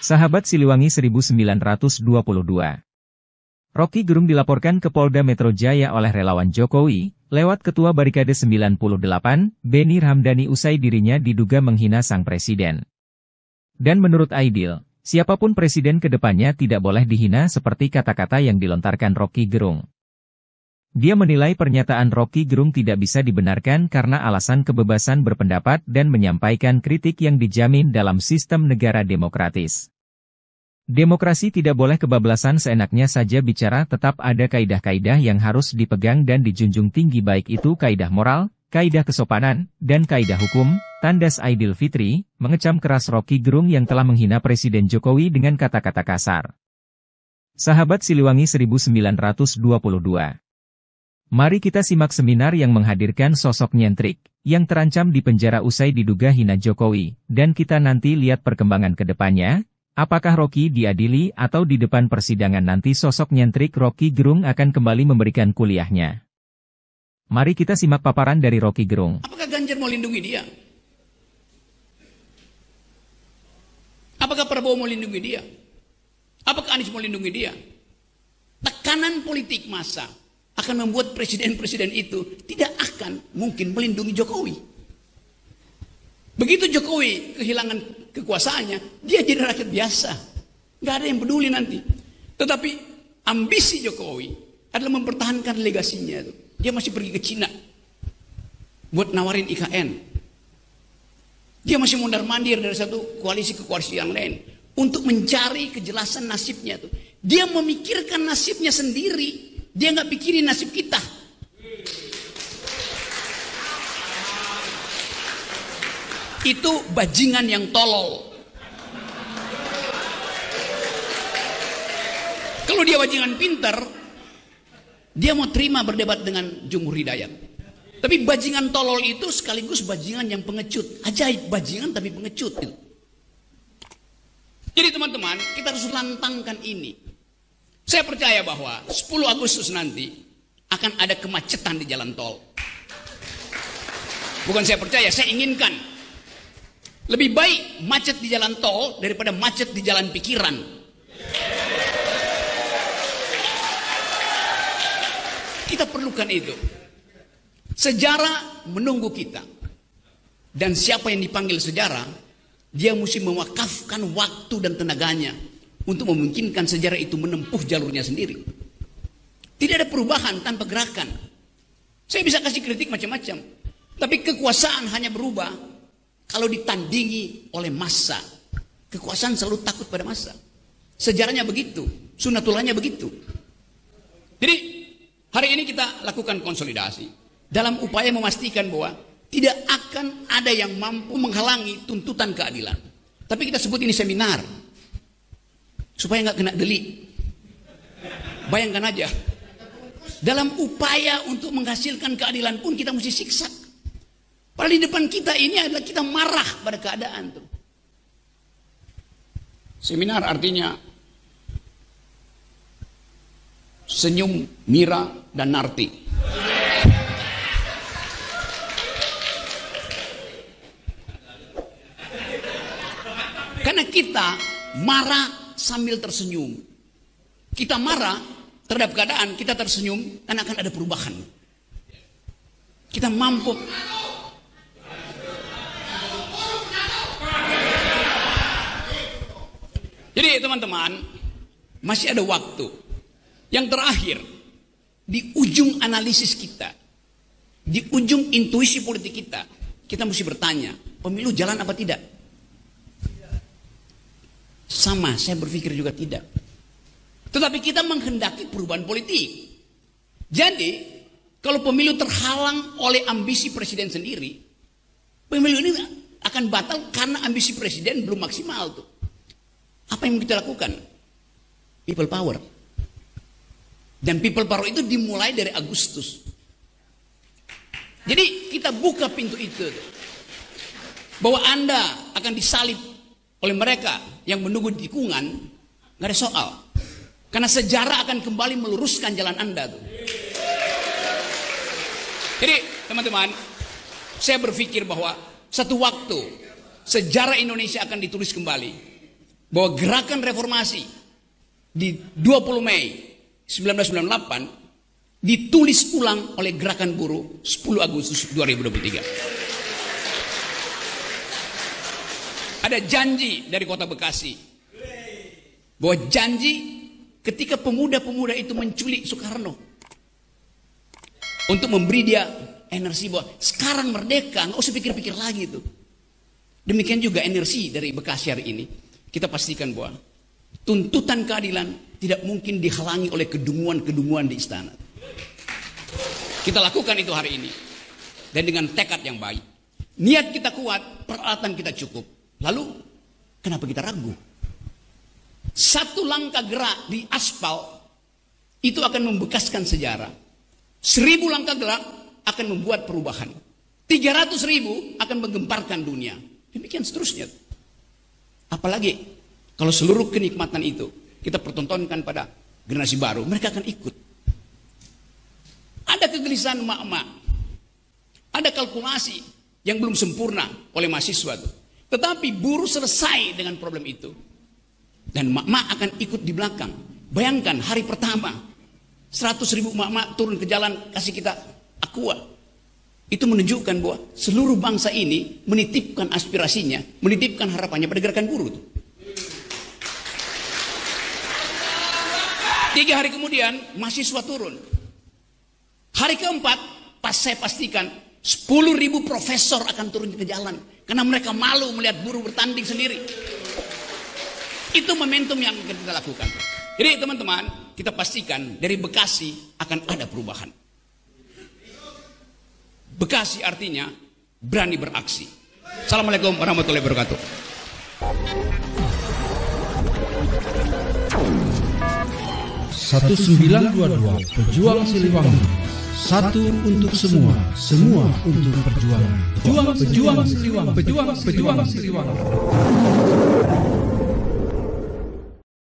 Sahabat Siliwangi 1922. Rocky Gerung dilaporkan ke Polda Metro Jaya oleh relawan Jokowi, lewat Ketua Barikade 98, Benny Ramdhani usai dirinya diduga menghina sang presiden. Dan menurut Aidil, siapapun presiden ke depannya tidak boleh dihina seperti kata-kata yang dilontarkan Rocky Gerung. Dia menilai pernyataan Rocky Gerung tidak bisa dibenarkan karena alasan kebebasan berpendapat dan menyampaikan kritik yang dijamin dalam sistem negara demokratis. Demokrasi tidak boleh kebablasan seenaknya saja bicara, tetap ada kaidah-kaidah yang harus dipegang dan dijunjung tinggi, baik itu kaidah moral, kaidah kesopanan, dan kaidah hukum, tandas Aidil Fitri, mengecam keras Rocky Gerung yang telah menghina Presiden Jokowi dengan kata-kata kasar. Sahabat Siliwangi 1922. Mari kita simak seminar yang menghadirkan sosok nyentrik, yang terancam dipenjara usai diduga hina Jokowi, dan kita nanti lihat perkembangan ke depannya. Apakah Rocky diadili atau di depan persidangan nanti sosok nyentrik Rocky Gerung akan kembali memberikan kuliahnya? Mari kita simak paparan dari Rocky Gerung. Apakah Ganjar mau lindungi dia? Apakah Prabowo mau lindungi dia? Apakah Anies mau lindungi dia? Tekanan politik massa akan membuat presiden-presiden itu tidak akan mungkin melindungi Jokowi. Begitu Jokowi kehilangan kekuasaannya, dia jadi rakyat biasa. Gak ada yang peduli nanti. Tetapi ambisi Jokowi adalah mempertahankan legasinya. Dia masih pergi ke Cina buat nawarin IKN. Dia masih mondar-mandir dari satu koalisi ke koalisi yang lain untuk mencari kejelasan nasibnya. Dia memikirkan nasibnya sendiri. Dia nggak pikirin nasib kita. Itu bajingan yang tolol. Kalau dia bajingan pinter, dia mau terima berdebat dengan Jumhur Hidayat. Tapi bajingan tolol itu sekaligus bajingan yang pengecut. Ajaib, bajingan tapi pengecut. Jadi teman-teman, kita harus lantangkan ini. Saya percaya bahwa 10 Agustus nanti akan ada kemacetan di jalan tol. Bukan saya percaya, saya inginkan. Lebih baik macet di jalan tol daripada macet di jalan pikiran. Kita perlukan itu. Sejarah menunggu kita. Dan siapa yang dipanggil sejarah, dia mesti mewakafkan waktu dan tenaganya untuk memungkinkan sejarah itu menempuh jalurnya sendiri. Tidak ada perubahan tanpa gerakan. Saya bisa kasih kritik macam-macam, tapi kekuasaan hanya berubah kalau ditandingi oleh massa. Kekuasaan selalu takut pada massa. Sejarahnya begitu, sunatullahnya begitu. Jadi hari ini kita lakukan konsolidasi dalam upaya memastikan bahwa tidak akan ada yang mampu menghalangi tuntutan keadilan. Tapi kita sebut ini seminar supaya nggak kena delik. Bayangkan aja, dalam upaya untuk menghasilkan keadilan pun kita mesti siksa. Padahal di depan kita ini adalah kita marah pada keadaan tuh. Seminar artinya senyum, Mira, dan Narti. Karena kita marah sambil tersenyum. Kita marah terhadap keadaan, kita tersenyum, dan akan ada perubahan. Kita mampu. Jadi teman-teman, masih ada waktu. Yang terakhir, di ujung analisis kita, di ujung intuisi politik kita, kita mesti bertanya, pemilu jalan apa tidak? Sama, saya berpikir juga tidak. Tetapi kita menghendaki perubahan politik. Jadi, kalau pemilu terhalang oleh ambisi presiden sendiri, pemilu ini akan batal karena ambisi presiden belum maksimal tuh. Apa yang kita lakukan? People power. Dan people power itu dimulai dari Agustus. Jadi kita buka pintu itu. Bahwa Anda akan disalib oleh mereka yang menunggu tikungan, gak ada soal. Karena sejarah akan kembali meluruskan jalan Anda tuh. Jadi teman-teman, saya berpikir bahwa satu waktu sejarah Indonesia akan ditulis kembali bahwa gerakan reformasi di 20 Mei 1998 ditulis ulang oleh gerakan buruh 10 Agustus 2023. Ada janji dari Kota Bekasi bahwa janji ketika pemuda-pemuda itu menculik Soekarno untuk memberi dia energi bahwa sekarang merdeka, nggak usah pikir-pikir lagi itu. Demikian juga energi dari Bekasi hari ini. Kita pastikan bahwa tuntutan keadilan tidak mungkin dihalangi oleh kedunguan-kedunguan di istana. Kita lakukan itu hari ini. Dan dengan tekad yang baik. Niat kita kuat, peralatan kita cukup. Lalu, kenapa kita ragu? Satu langkah gerak di aspal, itu akan membekaskan sejarah. 1000 langkah gerak akan membuat perubahan. 300.000 akan menggemparkan dunia. Demikian seterusnya. Apalagi kalau seluruh kenikmatan itu kita pertontonkan pada generasi baru, mereka akan ikut. Ada kegelisahan emak-emak, ada kalkulasi yang belum sempurna oleh mahasiswa itu. Tetapi buruh selesai dengan problem itu. Dan emak-emak akan ikut di belakang. Bayangkan hari pertama 100.000 emak-emak turun ke jalan kasih kita aqua. Itu menunjukkan bahwa seluruh bangsa ini menitipkan aspirasinya, menitipkan harapannya pada gerakan buruh. 3 hari kemudian mahasiswa turun. Hari keempat pas saya pastikan 10.000 profesor akan turun ke jalan karena mereka malu melihat buruh bertanding sendiri. Itu momentum yang akan kita lakukan. Jadi teman-teman, kita pastikan dari Bekasi akan ada perubahan. Bekasi artinya berani beraksi. Assalamualaikum warahmatullahi wabarakatuh. Satu 922 Pejuang Siliwangi. Satu untuk semua, semua untuk perjuangan. Pejuang Siliwangi. Pejuang Siliwangi.